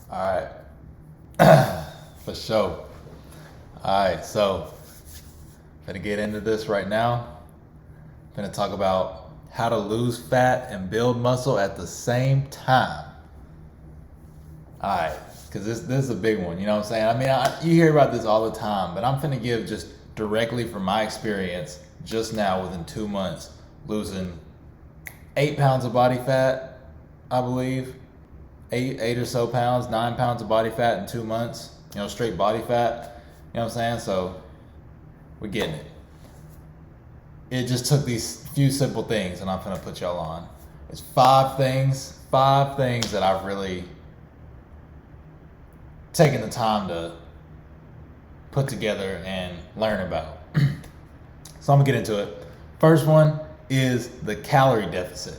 All right, for sure. All right, so gonna get into this right now. Gonna talk about how to lose fat and build muscle at the same time. All right, because this is a big one. You know what I'm saying? I mean, you hear about this all the time, but I'm gonna give just directly from my experience just now within 2 months, losing 8 pounds of body fat, I believe, eight or so pounds, 9 pounds of body fat in 2 months. Straight body fat. You know what I'm saying? So we're getting it. It just took these few simple things, and I'm gonna put y'all on. It's five things that I've really taken the time to put together and learn about. So I'm gonna get into it. First one is the calorie deficit.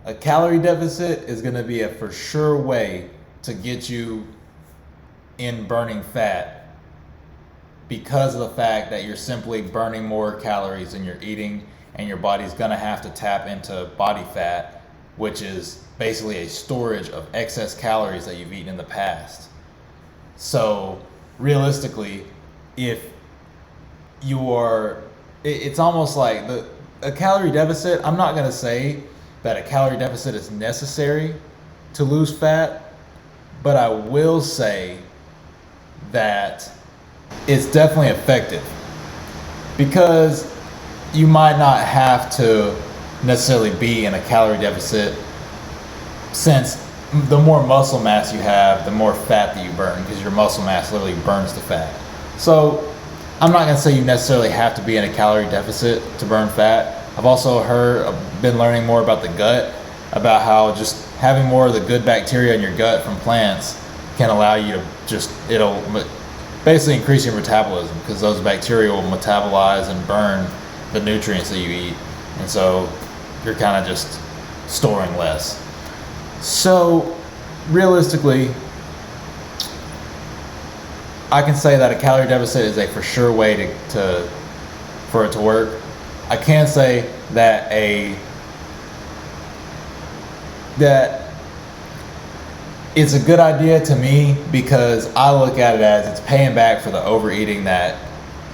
A calorie deficit is gonna be a for sure way to get you in burning fat because of the fact that you're simply burning more calories than you're eating, and your body's gonna have to tap into body fat, which is basically a storage of excess calories that you've eaten in the past. So realistically, if you are, it's almost like a calorie deficit. I'm not gonna say that a calorie deficit is necessary to lose fat, but I will say that it's definitely effective, because you might not have to necessarily be in a calorie deficit, since the more muscle mass you have, the more fat that you burn, because your muscle mass literally burns the fat. So I'm not going to say you necessarily have to be in a calorie deficit to burn fat. I've also been learning more about the gut, about how just having more of the good bacteria in your gut from plants can allow you to it'll basically increase your metabolism, because those bacteria will metabolize and burn the nutrients that you eat. And so you're kind of just storing less. So realistically, I can say that a calorie deficit is a for sure way for it to work. I can say that it's a good idea to me, because I look at it as it's paying back for the overeating that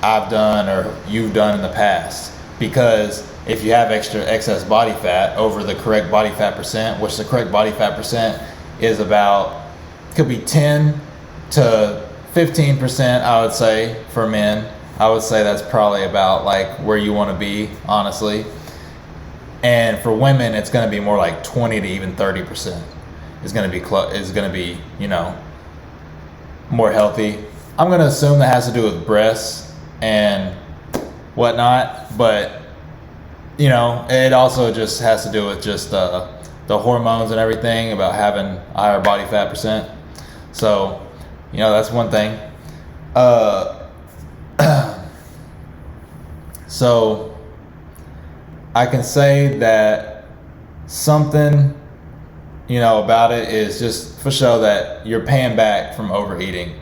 I've done or you've done in the past. Because if you have excess body fat over the correct body fat percent, which the correct body fat percent is could be 10 to 15%, I would say, for men. I would say that's probably about like where you want to be, honestly. And for women, it's going to be more like 20 to even 30% is going to be more healthy. I'm going to assume that has to do with breasts and whatnot, but it also just has to do with just the hormones and everything about having a higher body fat percent. So that's one thing. So I can say that something about it is just for sure that you're paying back from overeating.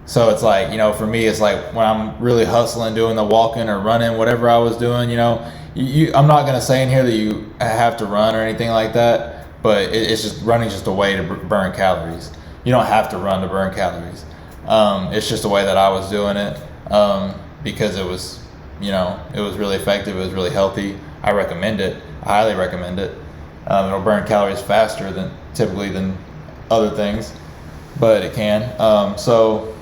So it's like, for me, it's like when I'm really hustling, doing the walking or running, whatever I was doing, I'm not going to say in here that you have to run or anything like that, but it's just running just a way to burn calories. You don't have to run to burn calories. It's just a way that I was doing it, because it was really effective. It was really healthy. I recommend it. I highly recommend it. It'll burn calories faster than other things, but it can. So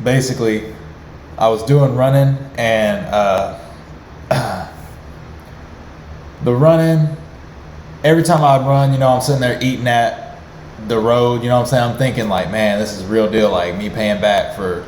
basically, I was doing running, and the running, every time I'd run, I'm sitting there eating at the road. You know what I'm saying? I'm thinking like, man, this is a real deal. Like me paying back for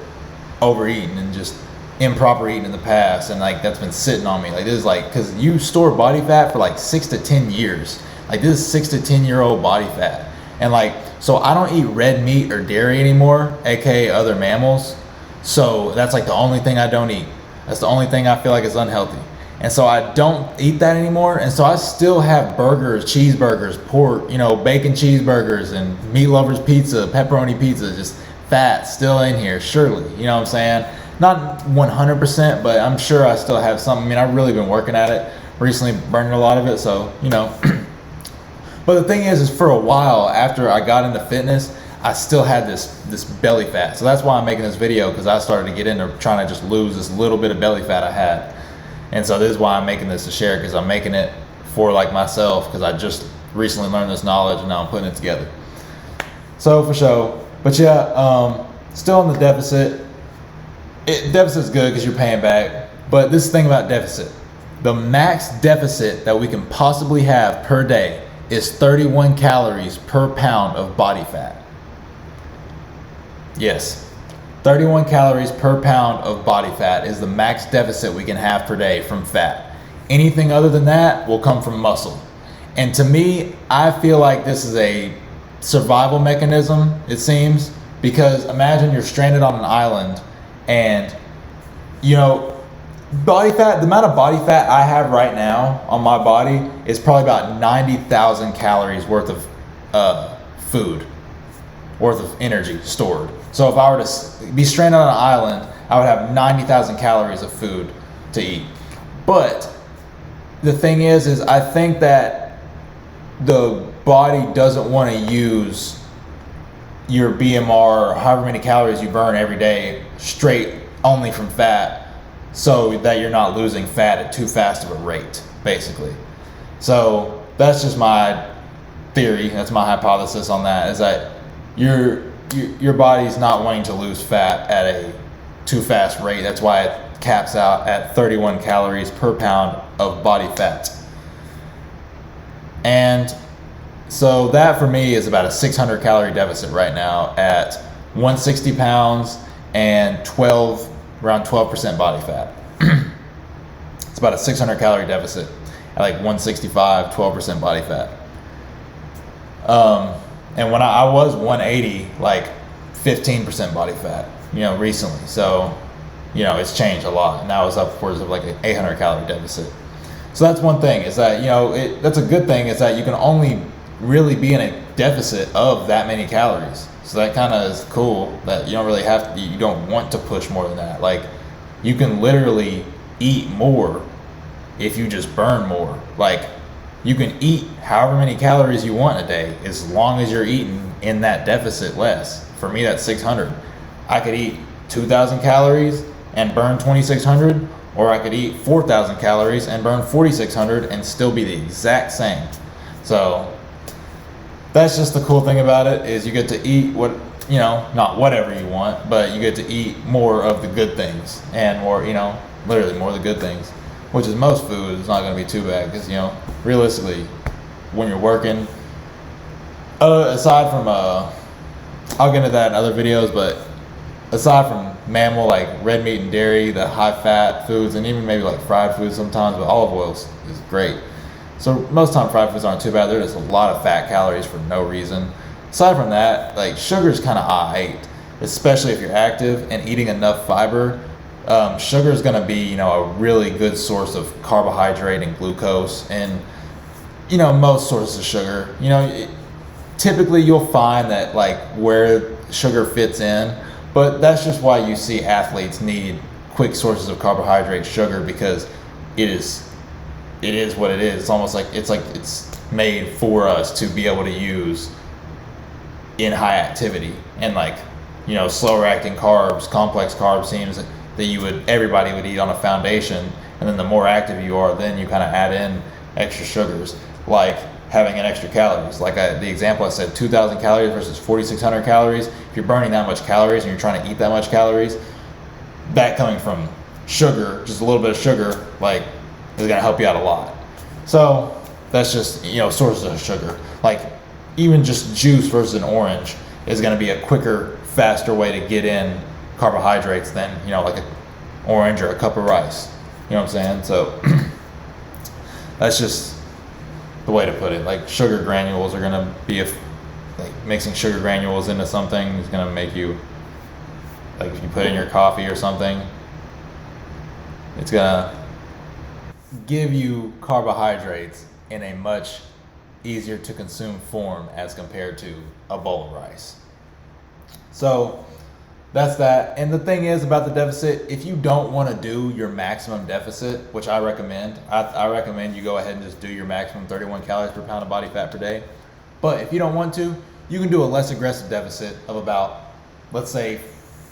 overeating and just improper eating in the past, and like that's been sitting on me. Like this is like, because you store body fat for like 6 to 10 years. Like this is 6 to 10 year old body fat, and like, so I don't eat red meat or dairy anymore, aka other mammals. So that's like the only thing I don't eat. That's the only thing I feel like is unhealthy, and so I don't eat that anymore. And so I still have burgers, cheeseburgers, pork, bacon cheeseburgers, and meat lovers pizza, pepperoni pizza, just fat still in here, surely. You know what I'm saying? Not 100%, but I'm sure I still have some. I mean, I've really been working at it recently, burning a lot of it, so. But the thing is for a while after I got into fitness, I still had this belly fat. So that's why I'm making this video, because I started to get into trying to just lose this little bit of belly fat I had. And so this is why I'm making this to share, because I'm making it for like myself, because I just recently learned this knowledge and now I'm putting it together. So for sure. But yeah, still in the deficit. Deficit's good because you're paying back. But this thing about deficit, the max deficit that we can possibly have per day is 31 calories per pound of body fat. Yes, 31 calories per pound of body fat is the max deficit we can have per day from fat. Anything other than that will come from muscle. And to me, I feel like this is a survival mechanism, it seems, because imagine you're stranded on an island and, you know, body fat, the amount of body fat I have right now on my body is probably about 90,000 calories worth of food, worth of energy stored. So if I were to be stranded on an island, I would have 90,000 calories of food to eat. But the thing is I think that the body doesn't want to use your BMR or however many calories you burn every day straight only from fat, so that you're not losing fat at too fast of a rate, basically. So that's just my theory. That's my hypothesis on that, is that your body's not wanting to lose fat at a too fast rate. That's why it caps out at 31 calories per pound of body fat. And so that for me is about a 600 calorie deficit right now at 160 pounds and around 12% body fat. It's about a 600 calorie deficit at like 165, 12% body fat. And when I was 180, like 15% body fat, recently. So, it's changed a lot. Now it's upwards of like an 800 calorie deficit. So that's one thing, is that, that's a good thing, is that you can only really be in a deficit of that many calories. So that kind of is cool, that you don't really have to, you don't want to push more than that. Like, you can literally eat more if you just burn more. Like, you can eat however many calories you want a day, as long as you're eating in that deficit less. For me, that's 600. I could eat 2,000 calories and burn 2,600, or I could eat 4,000 calories and burn 4,600 and still be the exact same. So that's just the cool thing about it, is you get to eat not whatever you want, but you get to eat more of the good things, and more, literally more of the good things, which is most food is not going to be too bad, because, realistically, when you're working, aside from, I'll get into that in other videos, but aside from mammal, like red meat and dairy, the high fat foods, and even maybe like fried foods sometimes, but olive oil is great. So most time fried foods aren't too bad. They're just a lot of fat calories for no reason. Aside from that, like sugar is kind of aight, especially if you're active and eating enough fiber. Sugar is going to be, a really good source of carbohydrate and glucose, and most sources of sugar. Typically you'll find that like where sugar fits in, but that's just why you see athletes need quick sources of carbohydrate, sugar, because it is what it is. It's almost like it's made for us to be able to use in high activity, and like, slower acting carbs, complex carbs seems that everybody would eat on a foundation, and then the more active you are, then you kind of add in extra sugars, like having an extra calories. Like the example I said, 2,000 calories versus 4,600 calories. If you're burning that much calories and you're trying to eat that much calories, that coming from sugar, just a little bit of sugar, like, is going to help you out a lot. So that's just, sources of sugar. Like, even just juice versus an orange is going to be a quicker, faster way to get in carbohydrates than, like an orange or a cup of rice. You know what I'm saying? So that's just the way to put it. Like, sugar granules are going to be mixing sugar granules into something is going to make you, like, if you put in your coffee or something, it's going to give you carbohydrates in a much easier to consume form as compared to a bowl of rice. So that's that. And the thing is about the deficit, if you don't want to do your maximum deficit, which I recommend, I recommend you go ahead and just do your maximum 31 calories per pound of body fat per day. But if you don't want to, you can do a less aggressive deficit of about, let's say,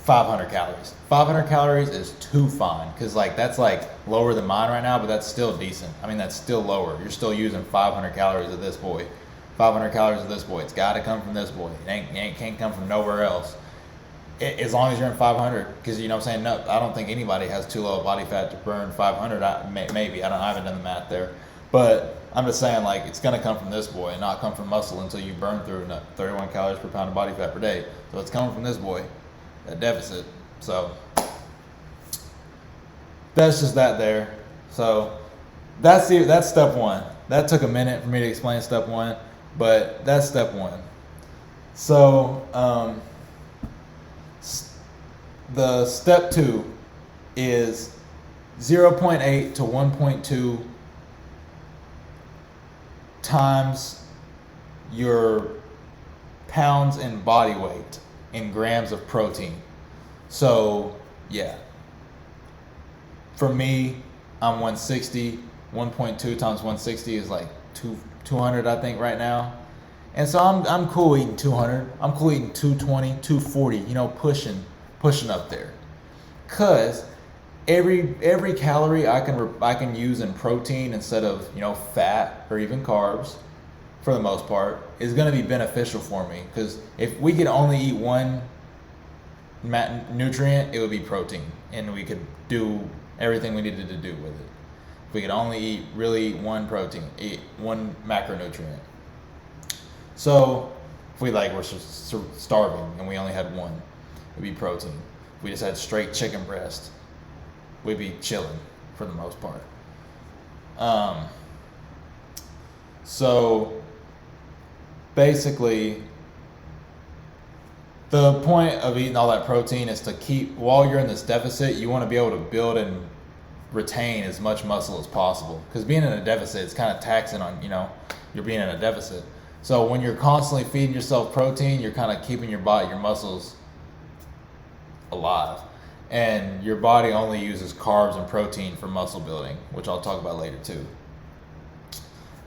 500 calories. 500 calories is too fine, because like that's like lower than mine right now, but that's still decent. I mean, that's still lower. You're still using 500 calories of this boy. 500 calories of this boy. It's got to come from this boy. It can't come from nowhere else. As long as you're in 500, because you know what I'm saying. No, I don't think anybody has too low body fat to burn 500. Maybe I haven't done the math there, but I'm just saying like it's gonna come from this boy and not come from muscle until you burn through 31 calories per pound of body fat per day. So it's coming from this boy, that deficit. So that's just that there. So that's step one. That took a minute for me to explain step one, but that's step one. So the step two is 0.8 to 1.2 times your pounds in body weight in grams of protein. So yeah, for me, I'm 160. 1.2 times 160 is like 200, I think, right now. And so I'm cool eating 200. I'm cool eating 220, 240. You know, pushing up there. Cause every calorie I can use in protein instead of, you know, fat or even carbs, for the most part, is going to be beneficial for me. Because if we could only eat one nutrient, it would be protein, and we could do everything we needed to do with it. If we could only eat really one macronutrient. So if we were starving and we only had one, it'd be protein. If we just had straight chicken breast, we'd be chilling for the most part. So basically, the point of eating all that protein is to keep, while you're in this deficit, you want to be able to build and retain as much muscle as possible. Because being in a deficit, it's kind of taxing on, you're being in a deficit. So when you're constantly feeding yourself protein, you're kind of keeping your muscles alive. And your body only uses carbs and protein for muscle building, which I'll talk about later too.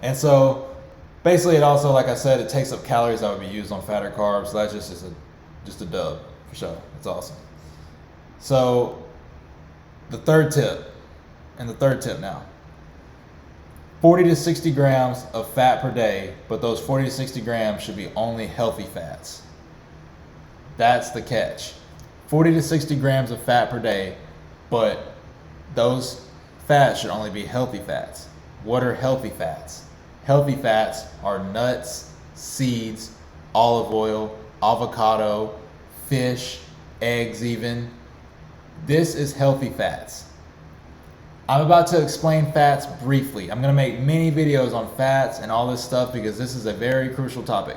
And so basically it also, like I said, it takes up calories that would be used on fat or carbs. So that's just a dub for sure. It's awesome. So the third tip now. 40 to 60 grams of fat per day, but those 40 to 60 grams should be only healthy fats. That's the catch. 40 to 60 grams of fat per day, but those fats should only be healthy fats. What are healthy fats? Healthy fats are nuts, seeds, olive oil, avocado, fish, eggs even. This is healthy fats. I'm about to explain fats briefly. I'm going to make many videos on fats and all this stuff because this is a very crucial topic.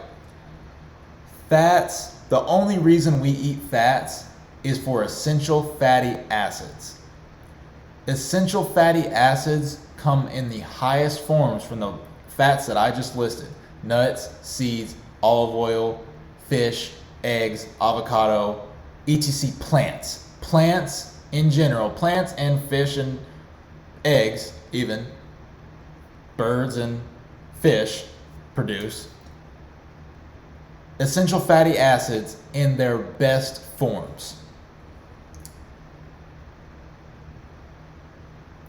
Fats, the only reason we eat fats is for essential fatty acids. Essential fatty acids come in the highest forms from the fats that I just listed. Nuts, seeds, olive oil, fish, eggs, avocado, etc. Plants. Plants in general, plants and fish and eggs, even birds and fish produce essential fatty acids in their best forms.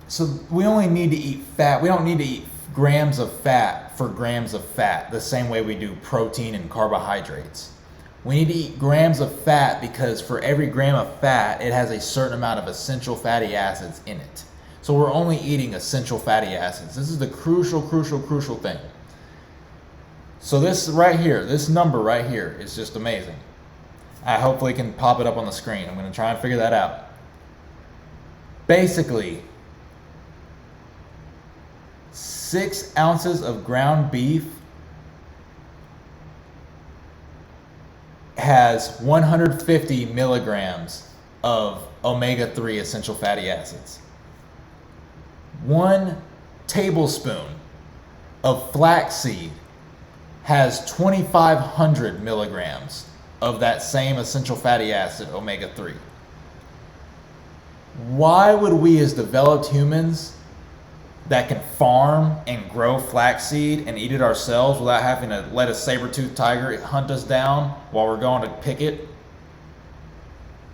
So we only need to eat fat. We don't need to eat grams of fat for grams of fat the same way we do protein and carbohydrates. We need to eat grams of fat because for every gram of fat, it has a certain amount of essential fatty acids in it. So we're only eating essential fatty acids. This is the crucial thing. So this right here, this number right here is just amazing. I hopefully can pop it up on the screen. I'm going to try and figure that out. Basically, 6 ounces of ground beef has 150 milligrams of omega-3 essential fatty acids. 1 tablespoon of flaxseed has 2,500 milligrams of that same essential fatty acid,— why would we as developed humans that can farm and grow flaxseed and eat it ourselves without having to let a saber-toothed tiger hunt us down while we're going to pick it.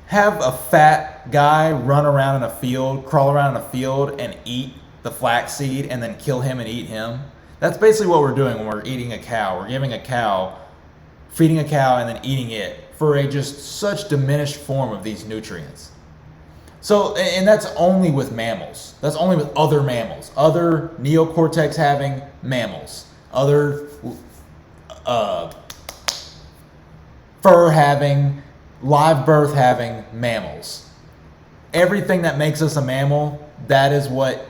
Have a fat guy run around in a field, crawl around in a field and eat the flaxseed and then kill him and eat him. That's basically what we're doing when we're eating a cow. We're giving a cow, feeding a cow and then eating it for a just such diminished form of these nutrients. So, and that's only with mammals. That's only with other mammals, other neocortex having mammals, other fur having, live birth having mammals. Everything that makes us a mammal, that is what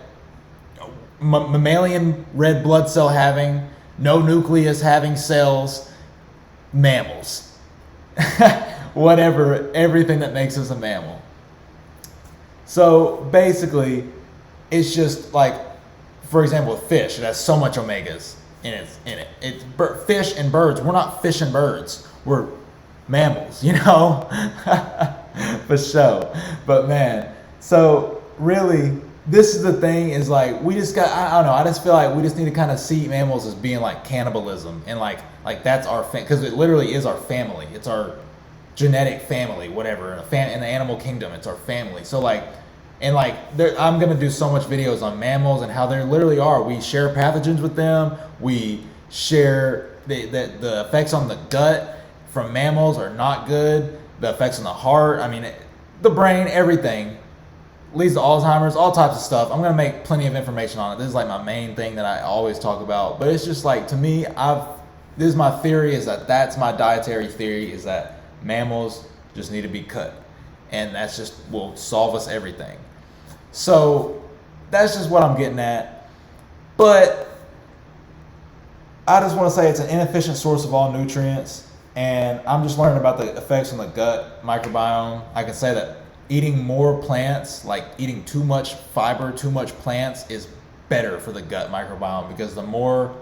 mammalian red blood cell having, no nucleus having cells, mammals. Whatever, everything that makes us a mammal. So basically, it's just like, for example, fish. It has so much omegas in it. It's fish and birds. We're not fish and birds. We're mammals, you know, for sure. But man, so really, this is the thing. Is like we just got. I don't know. I just feel like we just need to kind of see mammals as being like cannibalism and like that's our because it literally is our family. It's our genetic family, whatever. In the animal kingdom, it's our family. So like. And like, I'm gonna do so much videos on mammals and how they literally are. We share pathogens with them. We share the effects on the gut from mammals are not good. The effects on the heart, I mean, the brain, everything leads to Alzheimer's, all types of stuff. I'm gonna make plenty of information on it. This is like my main thing that I always talk about. But it's just like, to me, this is my theory. Is that's my dietary theory. Is that mammals just need to be cut, and that's just will solve us everything. So that's just what I'm getting at. But I just want to say it's an inefficient source of all nutrients, and I'm just learning about the effects on the gut microbiome. I can say that eating more plants, like eating too much fiber, too much plants, is better for the gut microbiome, because the more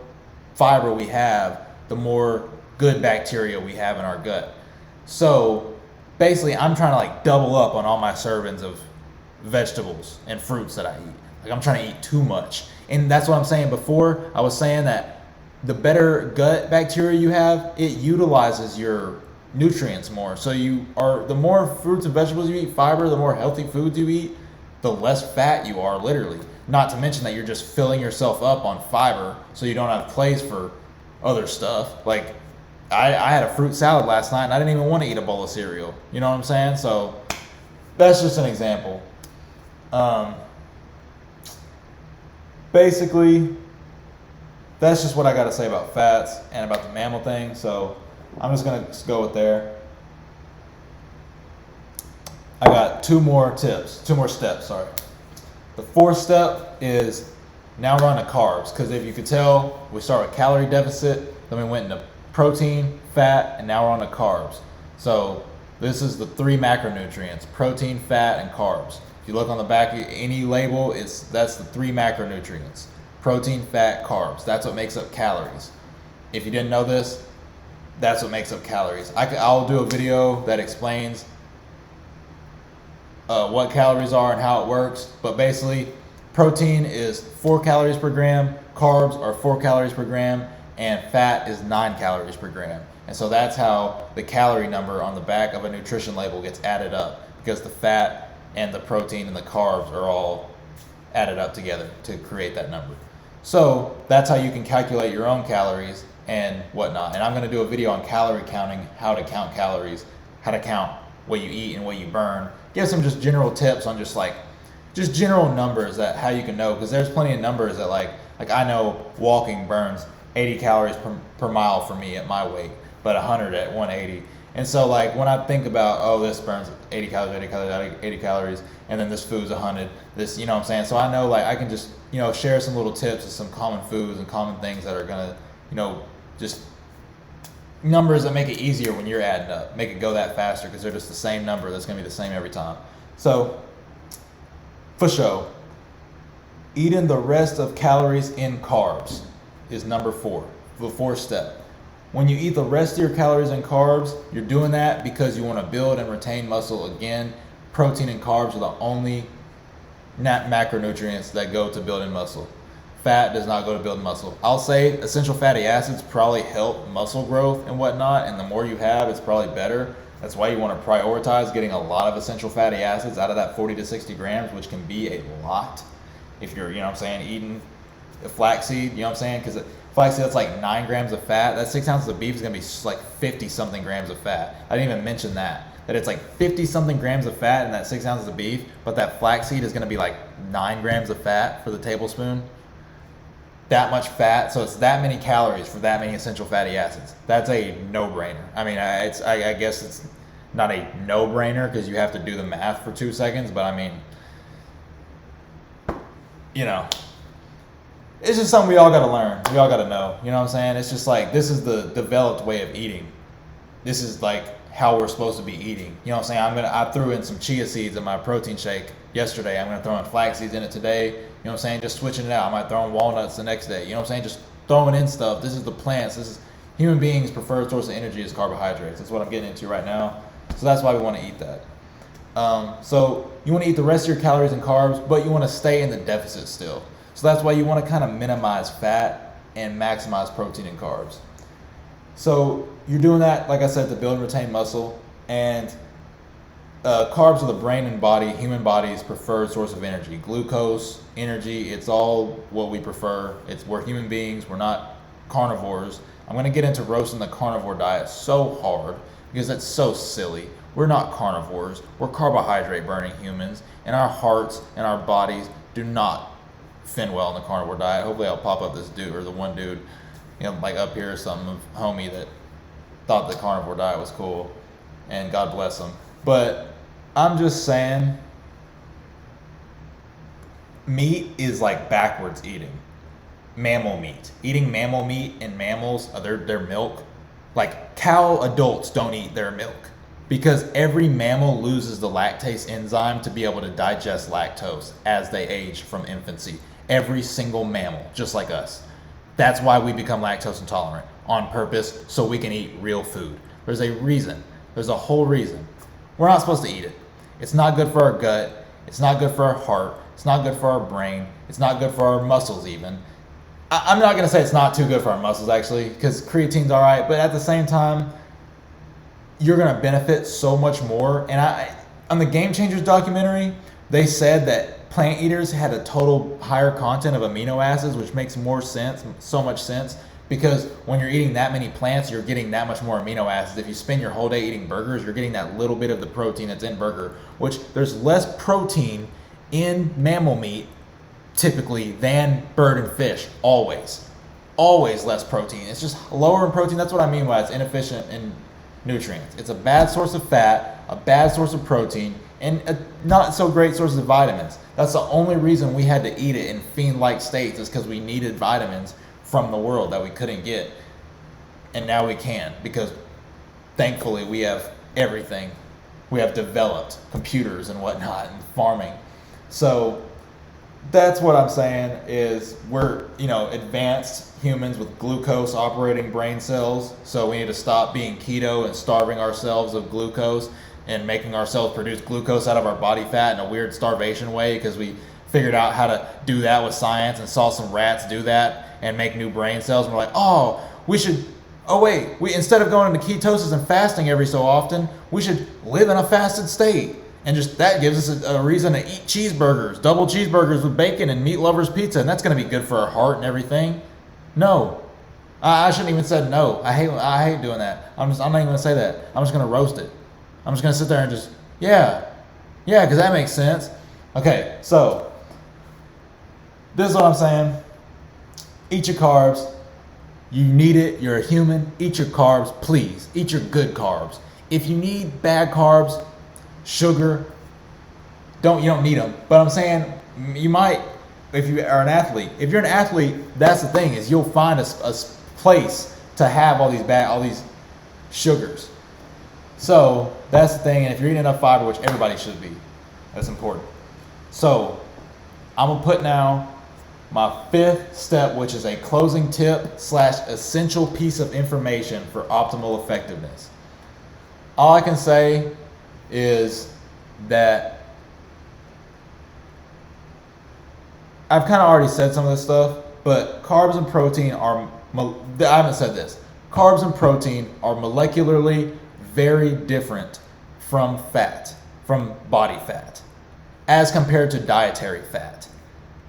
fiber we have, the more good bacteria we have in our gut. So basically, I'm trying to like double up on all my servings of vegetables and fruits that I eat. Like, I'm trying to eat too much. And that's what I'm saying before. I was saying that the better gut bacteria you have, it utilizes your nutrients more. So the more fruits and vegetables you eat, fiber, the more healthy foods you eat, the less fat you are, literally. Not to mention that you're just filling yourself up on fiber, so you don't have place for other stuff. Like, I had a fruit salad last night and I didn't even want to eat a bowl of cereal. You know what I'm saying? So that's just an example. Basically, that's just what I got to say about fats and about the mammal thing. So I'm just going to go with there. I got two more steps, sorry. The fourth step is now we're on to carbs, because if you could tell, we start with calorie deficit, then we went into protein, fat, and now we're on to carbs. So this is the three macronutrients: protein, fat, and carbs. If you look on the back of any label, that's the three macronutrients: protein, fat, carbs. That's what makes up calories. If you didn't know this, that's what makes up calories. I'll do a video that explains what calories are and how it works. But basically, protein is 4 calories per gram, carbs are 4 calories per gram, and fat is 9 calories per gram. And so that's how the calorie number on the back of a nutrition label gets added up, because the fat and the protein and the carbs are all added up together to create that number. So that's how you can calculate your own calories and whatnot. And I'm going to do a video on calorie counting, how to count calories, how to count what you eat and what you burn. Give some just general tips on just general numbers, that how you can know, because there's plenty of numbers that like I know walking burns 80 calories per mile for me at my weight, but 100 at 180. And so like when I think about, this burns 80 calories, and then this food's 100, this, you know what I'm saying? So I know, like, I can just, share some little tips of some common foods and common things that are gonna, just numbers that make it easier when you're adding up, make it go that faster, because they're just the same number that's gonna be the same every time. So for sure, eating the rest of calories in carbs is number 4, the 4th step. When you eat the rest of your calories in carbs, you're doing that because you want to build and retain muscle. Again, protein and carbs are the only macronutrients that go to building muscle. fat does not go to build muscle. I'll say essential fatty acids probably help muscle growth and whatnot, and the more you have, it's probably better. That's why you want to prioritize getting a lot of essential fatty acids out of that 40 to 60 grams, which can be a lot if you're, eating a flaxseed, because flaxseed, that's like 9 grams of fat. That 6 ounces of beef is going to be like 50 something grams of fat. I didn't even mention that it's like 50 something grams of fat in that 6 ounces of beef, but that flaxseed is going to be like 9 grams of fat for the tablespoon. That much fat, so it's that many calories for that many essential fatty acids. That's a no-brainer. I mean, I guess it's not a no-brainer because you have to do the math for 2 seconds, but I mean, it's just something we all got to learn. We all got to know. You know what I'm saying? It's just like, this is the developed way of eating. This is like how we're supposed to be eating. You know what I'm saying? I threw in some chia seeds in my protein shake yesterday. I'm going to throw in flax seeds in it today. You know what I'm saying? Just switching it out. I might throw in walnuts the next day. You know what I'm saying? Just throwing in stuff. This is the plants. This is human beings' preferred source of energy is carbohydrates. That's what I'm getting into right now. So that's why we want to eat that. So you want to eat the rest of your calories and carbs, but you want to stay in the deficit still. So that's why you want to kind of minimize fat and maximize protein and carbs. So you're doing that, like I said, to build and retain muscle. And carbs are the brain and body, human body's preferred source of energy. Glucose, energy, it's all what we prefer. We're human beings. We're not carnivores. I'm going to get into roasting the carnivore diet so hard because that's so silly. We're not carnivores. We're carbohydrate burning humans, and our hearts and our bodies do not fin well in the carnivore diet. Hopefully I'll pop up this dude, or the one dude, like up here or something, homie that thought the carnivore diet was cool, and God bless him. But I'm just saying, meat is like backwards eating. Mammal meat. Eating mammal meat and mammals, their milk, like cow adults don't eat their milk because every mammal loses the lactase enzyme to be able to digest lactose as they age from infancy. Every single mammal, just like us. That's why we become lactose intolerant on purpose, so we can eat real food. There's a reason. There's a whole reason. We're not supposed to eat it. It's not good for our gut. It's not good for our heart. It's not good for our brain. It's not good for our muscles even. I'm not going to say it's not too good for our muscles actually, because creatine's all right, but at the same time, you're going to benefit so much more. And on the Game Changers documentary, they said that plant eaters had a total higher content of amino acids, which makes more sense, so much sense, because when you're eating that many plants, you're getting that much more amino acids. If you spend your whole day eating burgers, you're getting that little bit of the protein that's in burger, which there's less protein in mammal meat typically than bird and fish. Always less protein. It's just lower in protein. That's what I mean by it's inefficient in nutrients. It's a bad source of fat, a bad source of protein, and a not so great source of vitamins. That's the only reason we had to eat it in fiend-like states, is because we needed vitamins from the world that we couldn't get. And now we can, because thankfully we have everything. We have developed computers and whatnot and farming. So that's what I'm saying, is we're, advanced humans with glucose operating brain cells. So we need to stop being keto and starving ourselves of glucose and making ourselves produce glucose out of our body fat in a weird starvation way, because we figured out how to do that with science and saw some rats do that and make new brain cells. And we're like, we instead of going into ketosis and fasting every so often, we should live in a fasted state. And just that gives us a reason to eat cheeseburgers, double cheeseburgers with bacon and meat lovers pizza, and that's going to be good for our heart and everything. No, I shouldn't even said no. I hate doing that. I'm not even going to say that. I'm just going to roast it. I'm just going to sit there and just because that makes sense. Okay, so this is what I'm saying. Eat your carbs. You need it. You're a human. Eat your carbs, please. Eat your good carbs. If you need bad carbs, sugar, you don't need them. But I'm saying you might if you are an athlete. If you're an athlete, that's the thing, is you'll find a place to have all these sugars. So that's the thing. And if you're eating enough fiber, which everybody should be, that's important. So I'm gonna put now my fifth step, which is a closing tip / essential piece of information for optimal effectiveness. All I can say is that I've kind of already said some of this stuff, but carbs and protein are, I haven't said this, carbs and protein are molecularly very different from fat, from body fat, as compared to dietary fat.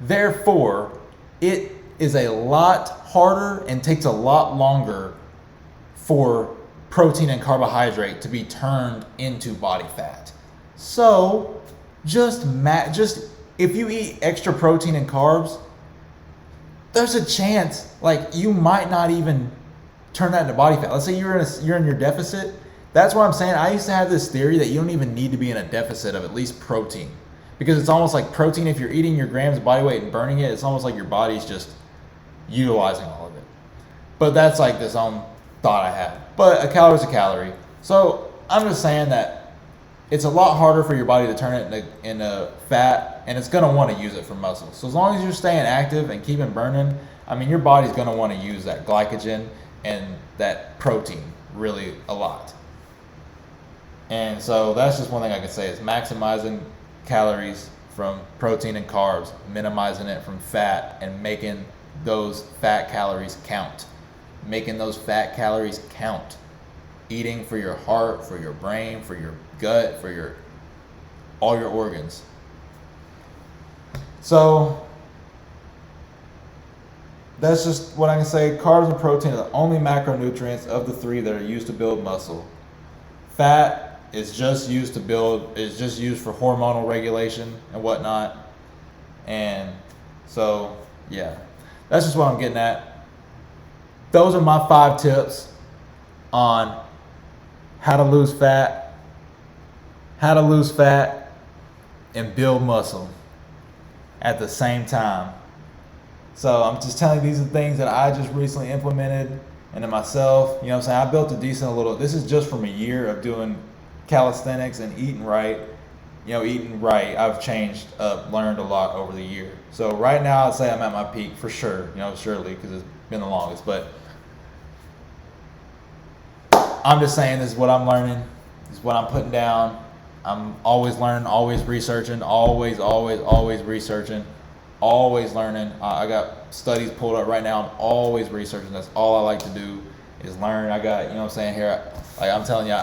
Therefore, it is a lot harder and takes a lot longer for protein and carbohydrate to be turned into body fat. So just if you eat extra protein and carbs, there's a chance like you might not even turn that into body fat. Let's say you're in your deficit. That's what I'm saying. I used to have this theory that you don't even need to be in a deficit of at least protein, because it's almost like protein, if you're eating your grams of body weight and burning it, it's almost like your body's just utilizing all of it. But that's like this own thought I have. But a calorie is a calorie. So I'm just saying that it's a lot harder for your body to turn it into fat, and it's going to want to use it for muscle. So as long as you're staying active and keeping burning, I mean, your body's going to want to use that glycogen and that protein really a lot. And so that's just one thing I can say is maximizing calories from protein and carbs, minimizing it from fat, and making those fat calories count. Making those fat calories count. Eating for your heart, for your brain, for your gut, for all your organs. So that's just what I can say. Carbs and protein are the only macronutrients of the three that are used to build muscle. Fat is just used for hormonal regulation and whatnot. And so, yeah, that's just what I'm getting at. Those are my 5 tips on how to lose fat and build muscle at the same time. So I'm just telling you, these are things that I just recently implemented into myself. You know what I'm saying? I built a decent this is just from a year of doing calisthenics and eating right. I've changed up, learned a lot over the year. So right now I'd say I'm at my peak for sure, surely, because it's been the longest. But I'm just saying, this is what I'm learning. This is what I'm putting down. I'm always learning, always researching, always researching, always learning. I got studies pulled up right now. I'm always researching. That's all I like to do is learn. I got, here, like I'm telling you,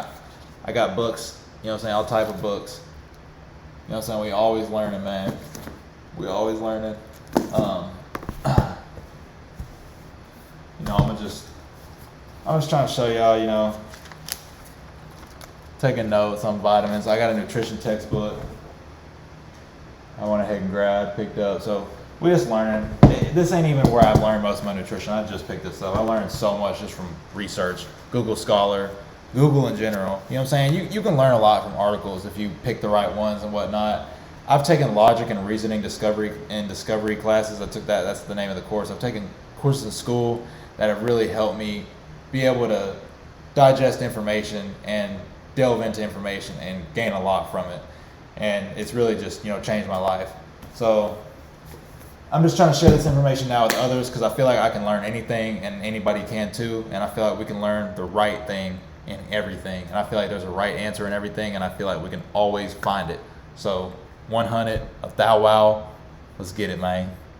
I got books, all type of books. We always learning, man. We always learning. I'm just trying to show y'all, taking notes on vitamins. I got a nutrition textbook I went ahead and picked up. So we just learning. This ain't even where I learned most of my nutrition. I just picked this up. I learned so much just from research, Google Scholar, Google in general. You know what I'm saying? You can learn a lot from articles if you pick the right ones and whatnot. I've taken logic and reasoning discovery classes. I took that. That's the name of the course. I've taken courses in school that have really helped me be able to digest information and delve into information and gain a lot from it. And it's really just, changed my life. So I'm just trying to share this information now with others, because I feel like I can learn anything and anybody can too. And I feel like we can learn the right thing in everything. And I feel like there's a right answer in everything, and I feel like we can always find it. So 100 of Thou Wow. Let's get it, man.